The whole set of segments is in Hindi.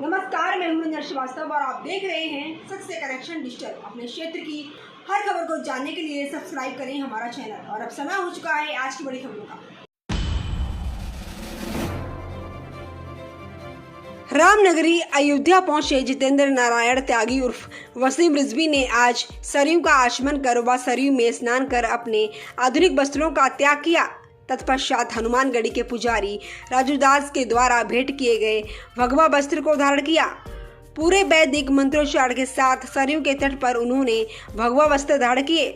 नमस्कार, मैं हूं रंजना श्रीवास्तव और आप देख रहे हैं सच से कनेक्शन डिजिटल। अपने क्षेत्र की हर खबर को जानने के लिए सब्सक्राइब करें हमारा चैनल। और अब समय हो चुका है आज की बड़ी खबरों का। रामनगरी अयोध्या पहुंचे जितेंद्र नारायण त्यागी उर्फ वसीम रिजवी ने आज सरयू का आचमन कर व सरयू में स्नान कर अपने आधुनिक वस्त्रों का त्याग किया। तत्पश्चात हनुमानगढ़ी के पुजारी राजू दास के द्वारा भेंट किए गए भगवा वस्त्र को धारण किया। पूरे वैदिक मंत्रोच्चारण के साथ सरयू के तट पर उन्होंने भगवा वस्त्र धारण किए।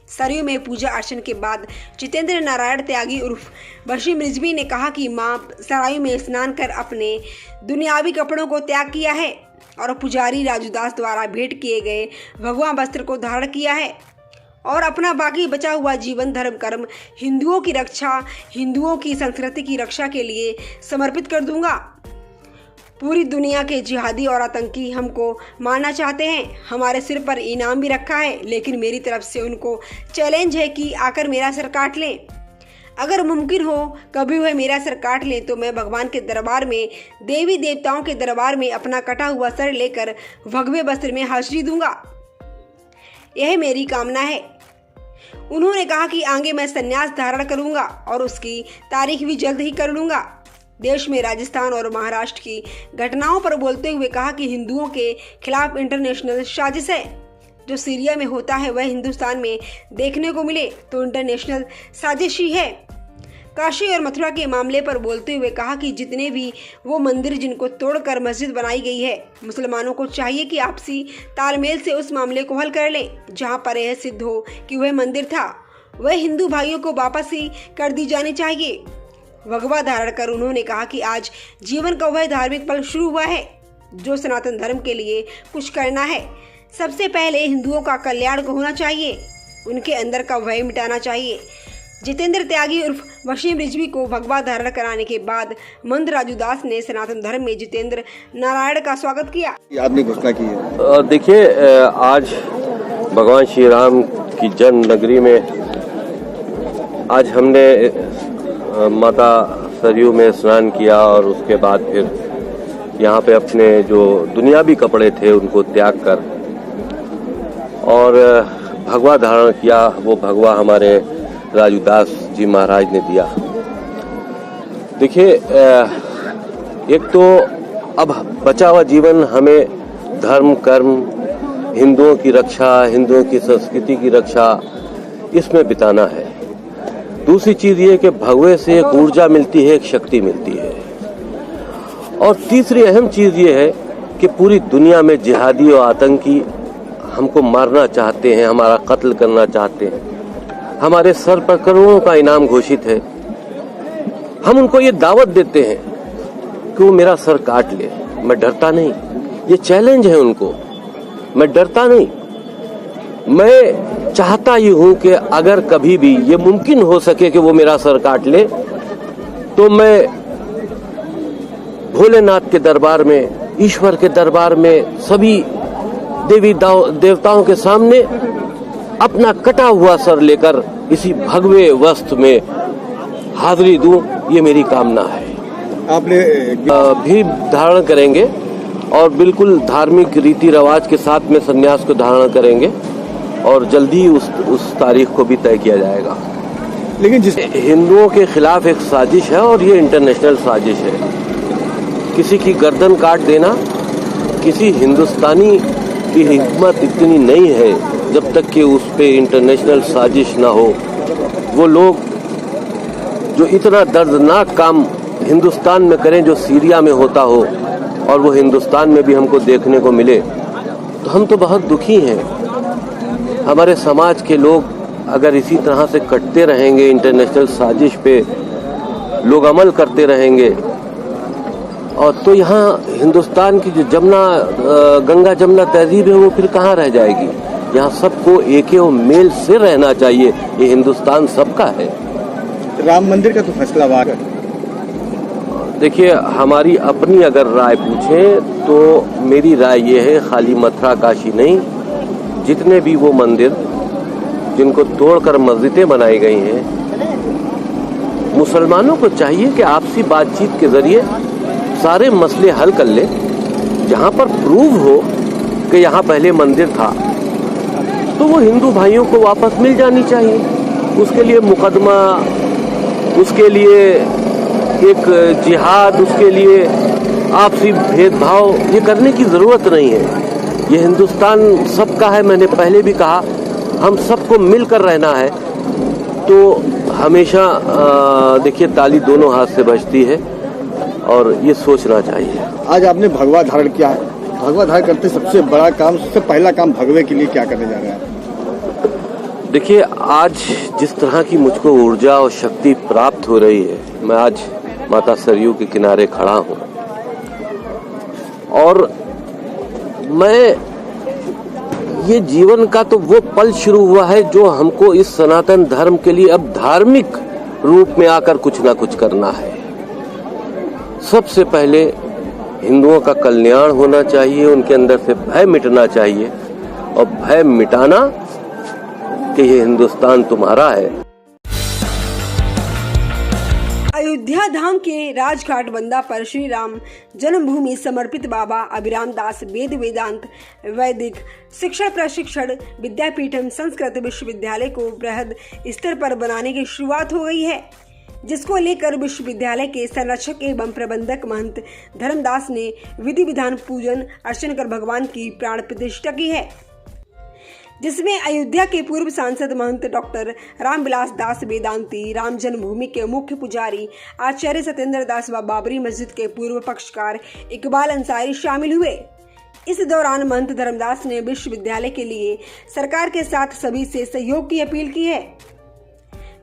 सरयू में पूजा अर्चन के बाद जितेंद्र नारायण त्यागी उर्फ वसीम रिजवी ने कहा कि मां सरयू में स्नान कर अपने दुनियावी कपड़ों को त्याग किया है और पुजारी राजू दास द्वारा भेंट किए गए भगवा वस्त्र को धारण किया है और अपना बाकी बचा हुआ जीवन धर्म कर्म हिंदुओं की रक्षा, हिंदुओं की संस्कृति की रक्षा के लिए समर्पित कर दूंगा। पूरी दुनिया के जिहादी और आतंकी हमको मारना चाहते हैं। हमारे सिर पर इनाम भी रखा है, लेकिन मेरी तरफ से उनको चैलेंज है कि आकर मेरा सर काट लें। अगर मुमकिन हो कभी वह मेरा सर काट लें तो मैं भगवान के दरबार में, देवी देवताओं के दरबार में अपना कटा हुआ सर लेकर भगवे वस्त्र में हाजिरी दूंगा। यह मेरी कामना है। उन्होंने कहा कि आगे मैं संन्यास धारण करूंगा और उसकी तारीख भी जल्द ही कर लूंगा। देश में राजस्थान और महाराष्ट्र की घटनाओं पर बोलते हुए कहा कि हिंदुओं के खिलाफ इंटरनेशनल साजिश है। जो सीरिया में होता है वह हिंदुस्तान में देखने को मिले तो इंटरनेशनल साजिश ही है। काशी और मथुरा के मामले पर बोलते हुए कहा कि जितने भी वो मंदिर जिनको तोड़कर मस्जिद बनाई गई है, मुसलमानों को चाहिए कि आपसी तालमेल से उस मामले को हल कर लें। जहां पर यह सिद्ध हो कि वह मंदिर था, वह हिंदू भाइयों को वापस ही कर दी जानी चाहिए। भगवा धारण कर उन्होंने कहा कि आज जीवन का वह धार्मिक पल शुरू हुआ है जो सनातन धर्म के लिए कुछ करना है। सबसे पहले हिंदुओं का कल्याण होना चाहिए, उनके अंदर का भय मिटाना चाहिए। जितेंद्र त्यागी उर्फ वसीम रिजवी को भगवा धारण कराने के बाद मंद राजू दास ने सनातन धर्म में जितेंद्र नारायण का स्वागत किया। आपने घोषणा की है। देखिए, आज भगवान श्री राम की जन्म नगरी में आज हमने माता सरयू में स्नान किया और उसके बाद फिर यहाँ पे अपने जो दुनियावी कपड़े थे उनको त्याग कर और भगवा धारण किया। वो भगवा हमारे राजू दास जी महाराज ने दिया। देखिए, एक तो अब बचा हुआ जीवन हमें धर्म कर्म, हिंदुओं की रक्षा, हिंदुओं की संस्कृति की रक्षा, इसमें बिताना है। दूसरी चीज ये कि भगवे से एक ऊर्जा मिलती है, एक शक्ति मिलती है। और तीसरी अहम चीज ये है कि पूरी दुनिया में जिहादी और आतंकी हमको मारना चाहते हैं, हमारा कत्ल करना चाहते हैं। हमारे सर पर करोड़ों का इनाम घोषित है। हम उनको ये दावत देते हैं कि वो मेरा सर काट ले। मैं डरता नहीं, ये चैलेंज है उनको। मैं डरता नहीं, मैं चाहता ही हूं कि अगर कभी भी ये मुमकिन हो सके कि वो मेरा सर काट ले तो मैं भोलेनाथ के दरबार में, ईश्वर के दरबार में, सभी देवी देवताओं के सामने अपना कटा हुआ सर लेकर इसी भगवे वस्त्र में हाजिरी दूं। ये मेरी कामना है। आपने भी धारण करेंगे और बिल्कुल धार्मिक रीति रिवाज के साथ में संन्यास को धारण करेंगे और जल्दी उस तारीख को भी तय किया जाएगा। लेकिन जिस हिंदुओं के खिलाफ एक साजिश है और ये इंटरनेशनल साजिश है। किसी की गर्दन काट देना, किसी हिंदुस्तानी की हिम्मत इतनी नहीं है जब तक कि उस पे इंटरनेशनल साजिश ना हो। वो लोग जो इतना दर्दनाक काम हिंदुस्तान में करें जो सीरिया में होता हो और वो हिंदुस्तान में भी हमको देखने को मिले तो हम तो बहुत दुखी हैं। हमारे समाज के लोग अगर इसी तरह से कटते रहेंगे, इंटरनेशनल साजिश पे लोग अमल करते रहेंगे और तो यहाँ हिंदुस्तान की जो गंगा जमुना तहजीब है वो फिर कहाँ रह जाएगी। यहाँ सबको एक मेल से रहना चाहिए। ये हिंदुस्तान सबका है। राम मंदिर का तो फैसला हुआ है। देखिए, हमारी अपनी अगर राय पूछें तो मेरी राय ये है, खाली मथुरा काशी नहीं, जितने भी वो मंदिर जिनको तोड़कर मस्जिदें बनाई गई हैं, मुसलमानों को चाहिए कि आपसी बातचीत के जरिए सारे मसले हल कर ले। जहाँ पर प्रूव हो कि यहाँ पहले मंदिर था तो वो हिंदू भाइयों को वापस मिल जानी चाहिए। उसके लिए मुकदमा, उसके लिए एक जिहाद, उसके लिए आपसी भेदभाव ये करने की ज़रूरत नहीं है। ये हिंदुस्तान सबका है, मैंने पहले भी कहा, हम सबको मिलकर रहना है। तो हमेशा देखिए ताली दोनों हाथ से बजती है और ये सोचना चाहिए। आज आपने भगवा धारण किया है, भगवा धारण करते सबसे बड़ा काम, सबसे पहला काम भगवे के लिए क्या करने जा रहे हैं? देखिए आज जिस तरह की मुझको ऊर्जा और शक्ति प्राप्त हो रही है, मैं आज माता सरयू के किनारे खड़ा हूँ और मैं ये जीवन का तो वो पल शुरू हुआ है जो हमको इस सनातन धर्म के लिए अब धार्मिक रूप में आकर कुछ ना कुछ करना है। सबसे पहले हिंदुओं का कल्याण होना चाहिए, उनके अंदर से भय मिटना चाहिए और भय मिटाना कि ये हिंदुस्तान तुम्हारा है। अयोध्या धाम के राजघाट बंदा पर श्री राम जन्मभूमि समर्पित बाबा अभिराम दास वेद वेदांत वैदिक शिक्षण प्रशिक्षण विद्यापीठम संस्कृत विश्वविद्यालय को बृहद स्तर पर बनाने की शुरुआत हो गई है, जिसको लेकर विश्वविद्यालय के संरक्षक एवं प्रबंधक महंत धर्मदास ने विधि विधान पूजन अर्चन कर भगवान की प्राण प्रतिष्ठा की है, जिसमें अयोध्या के पूर्व सांसद महंत डॉक्टर रामविलास दास वेदांती, राम जन्मभूमि के मुख्य पुजारी आचार्य सत्येंद्र दास व बाबरी मस्जिद के पूर्व पक्षकार इकबाल अंसारी शामिल हुए। इस दौरान महंत धर्मदास ने विश्वविद्यालय के लिए सरकार के साथ सभी से सहयोग की अपील की है।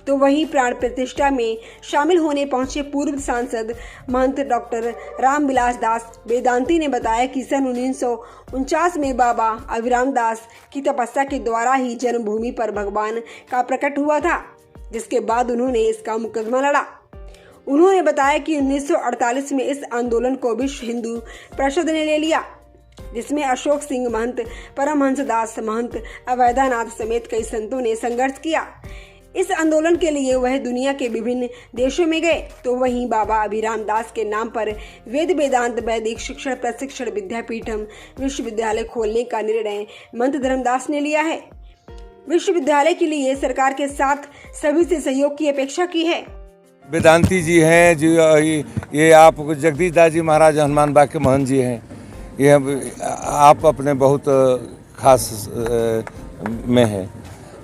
तो वहीं प्राण प्रतिष्ठा में शामिल होने पहुंचे पूर्व सांसद महंत डॉक्टर रामविलास दास वेदांती ने बताया कि सन 1949 में बाबा अभिराम दास की तपस्या के द्वारा ही जन्मभूमि पर भगवान का प्रकट हुआ था, जिसके बाद उन्होंने इसका मुकदमा लड़ा। उन्होंने बताया कि 1948 में इस आंदोलन को विश्व हिंदू परिषद ने ले लिया, जिसमें अशोक सिंह महंत, परमहंस दास महंत, अवैधानाथ समेत कई संतों ने संघर्ष किया। इस आंदोलन के लिए वह दुनिया के विभिन्न देशों में गए। तो वहीं बाबा अभिराम दास के नाम पर वेद वेदांत वैदिक शिक्षण प्रशिक्षण विद्यापीठम विश्वविद्यालय खोलने का निर्णय महंत धर्मदास ने लिया है। विश्वविद्यालय के लिए सरकार के साथ सभी से सहयोग की अपेक्षा की है। वेदांती जी हैं जो ये आप जगदीश दास जी महाराज हनुमान बाग के महंत जी हैं, ये आप अपने बहुत खास में हैं।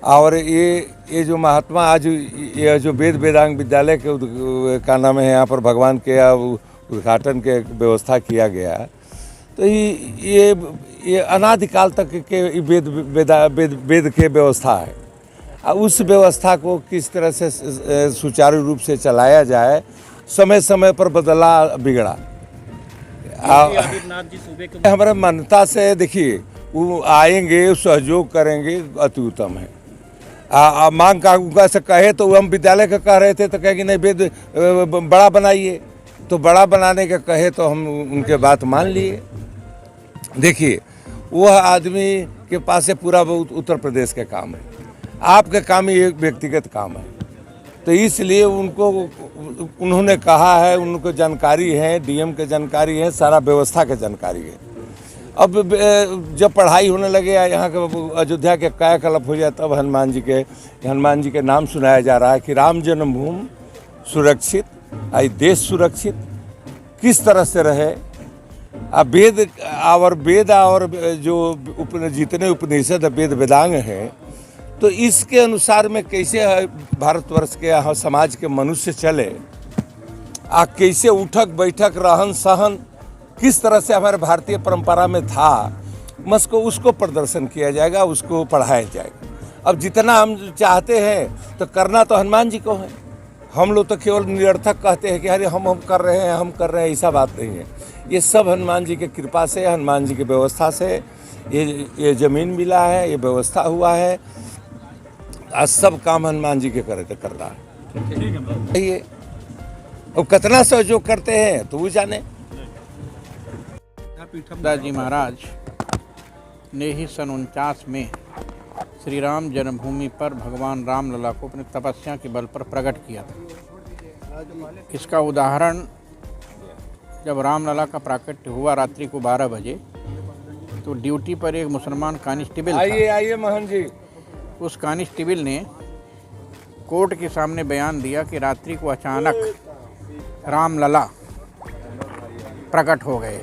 और ये जो महात्मा आज ये जो वेद वेदांग विद्यालय के का नाम है, यहाँ पर भगवान के उद्घाटन के व्यवस्था किया गया, तो ये अनादिकाल तक के वेद के व्यवस्था है। उस व्यवस्था को किस तरह से सुचारू रूप से चलाया जाए, समय समय पर बदला बिगड़ा। हमारे मान्यता से देखिए वो आएंगे, सहयोग करेंगे, अति उत्तम है। मांग का उनका से कहे तो हम विद्यालय का कह रहे थे तो कहेंगे नहीं वेद बड़ा बनाइए, तो बड़ा बनाने का कहे तो हम उनके बात मान लिए। देखिए वह आदमी के पास से पूरा उत्तर प्रदेश का काम है, आपका काम ही एक व्यक्तिगत काम है, तो इसलिए उन्होंने कहा है, उनको जानकारी है, डीएम के जानकारी है, सारा व्यवस्था के जानकारी है। अब जब पढ़ाई होने लगे यहाँ के अयोध्या के कायाकल्प हो जाए, तब हनुमान जी के नाम सुनाया जा रहा है कि राम जन्मभूमि सुरक्षित, आई देश सुरक्षित किस तरह से रहे। अब वेद और जो जितने उपनिषद वेद वेदांग हैं, तो इसके अनुसार में कैसे भारतवर्ष के यहाँ समाज के मनुष्य चले, कैसे उठक बैठक रहन सहन किस तरह से हमारे भारतीय परंपरा में था, उसको प्रदर्शन किया जाएगा, उसको पढ़ाया जाएगा। अब जितना हम चाहते हैं तो करना तो हनुमान जी को है, हम लोग तो केवल निरर्थक कहते हैं कि अरे हम कर रहे हैं, ऐसा बात नहीं है। ये सब हनुमान जी की कृपा से, हनुमान जी की व्यवस्था से ये जमीन मिला है, ये व्यवस्था हुआ है। आज सब काम हनुमान जी के कर रहा है। ये और कितना सहयोग करते हैं तो वो जाने। दास जी महाराज ने ही सन 49 में श्री राम जन्मभूमि पर भगवान रामलला को अपनी तपस्या के बल पर प्रकट किया था। इसका उदाहरण जब रामलला का प्राकट्य हुआ रात्रि को 12 बजे, तो ड्यूटी पर एक मुसलमान कांस्टेबल था। आइए मोहन जी। उस कांस्टेबल ने कोर्ट के सामने बयान दिया कि रात्रि को अचानक रामलला प्रकट हो गए।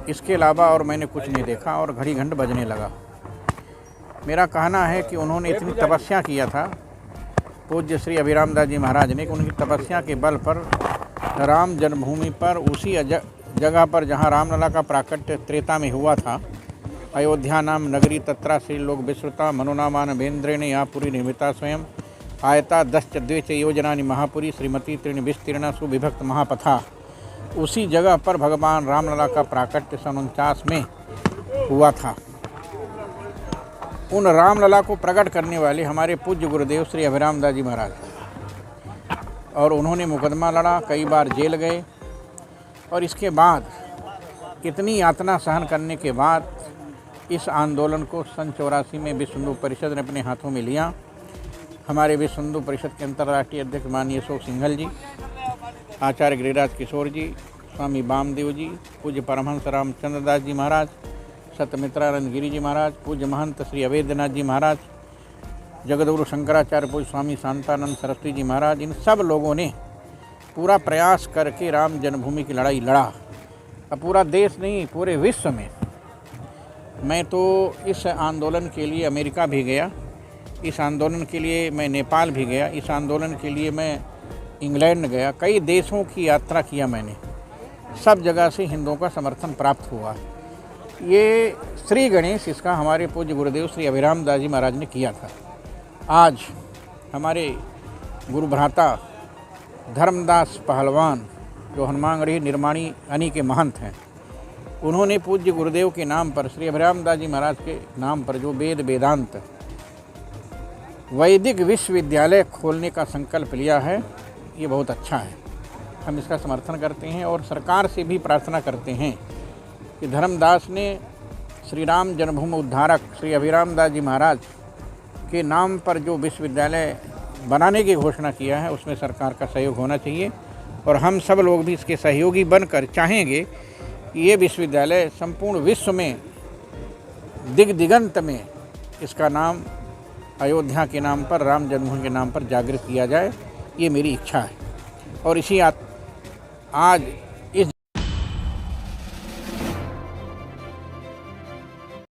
इसके अलावा और मैंने कुछ नहीं देखा और घड़ी घंट बजने लगा। मेरा कहना है कि उन्होंने इतनी तपस्या किया था पूज्य श्री अभिराम दास जी महाराज ने, कि उनकी तपस्या के बल पर राम जन्मभूमि पर उसी जगह पर जहाँ रामलला का प्राकट्य त्रेता में हुआ था, अयोध्या नाम नगरी तत्रा श्री लोक विश्रुता मनोनामान भेन्द्रेण या पुरी निर्मिता स्वयं आयता 10 द्वेच योजनानि महापुरी श्रीमती त्रिण विस्तीर्णा सुविभक्त महापथा, उसी जगह पर भगवान रामलला का प्राकट्य सन 49 में हुआ था। उन रामलला को प्रकट करने वाले हमारे पूज्य गुरुदेव श्री अभिराम दास जी महाराज, और उन्होंने मुकदमा लड़ा, कई बार जेल गए, और इसके बाद कितनी यातना सहन करने के बाद इस आंदोलन को सन 84 में विश्व हिंदू परिषद ने अपने हाथों में लिया। हमारे विश्व हिंदू परिषद के अंतर्राष्ट्रीय अध्यक्ष माननीय अशोक सिंघल जी, आचार्य गिरिराज किशोर जी, स्वामी वामदेव जी, पूज्य परमहंस रामचंद्र दास जी महाराज, सत्यमित्रानंद गिरी जी महाराज, पूज्य महंत श्री अवैधनाथ जी महाराज, जगदगुरु शंकराचार्य पूज्य स्वामी शांतानंद सरस्वती जी महाराज, इन सब लोगों ने पूरा प्रयास करके राम जन्मभूमि की लड़ाई लड़ा। अब पूरा देश नहीं, पूरे विश्व में। मैं तो इस आंदोलन के लिए अमेरिका भी गया, इस आंदोलन के लिए मैं नेपाल भी गया, इस आंदोलन के लिए मैं इंग्लैंड गया, कई देशों की यात्रा किया मैंने। सब जगह से हिंदुओं का समर्थन प्राप्त हुआ। ये श्री गणेश इसका हमारे पूज्य गुरुदेव श्री अभिराम दास जी महाराज ने किया था। आज हमारे गुरु भ्राता धर्मदास पहलवान, जो हनुमानगढ़ी निर्माणी अनी के महंत हैं, उन्होंने पूज्य गुरुदेव के नाम पर, श्री अभिराम दास जी महाराज के नाम पर, जो वेद वेदांत वैदिक विश्वविद्यालय खोलने का संकल्प लिया है, ये बहुत अच्छा है। हम इसका समर्थन करते हैं और सरकार से भी प्रार्थना करते हैं कि धर्मदास ने श्री राम जन्मभूमि उद्धारक श्री अभिराम दास जी महाराज के नाम पर जो विश्वविद्यालय बनाने की घोषणा किया है, उसमें सरकार का सहयोग होना चाहिए। और हम सब लोग भी इसके सहयोगी बनकर चाहेंगे कि ये विश्वविद्यालय संपूर्ण विश्व में दिगंत में इसका नाम अयोध्या के नाम पर, राम जन्मभूमि के नाम पर जागृत किया जाए, ये मेरी इच्छा है। और इसी आज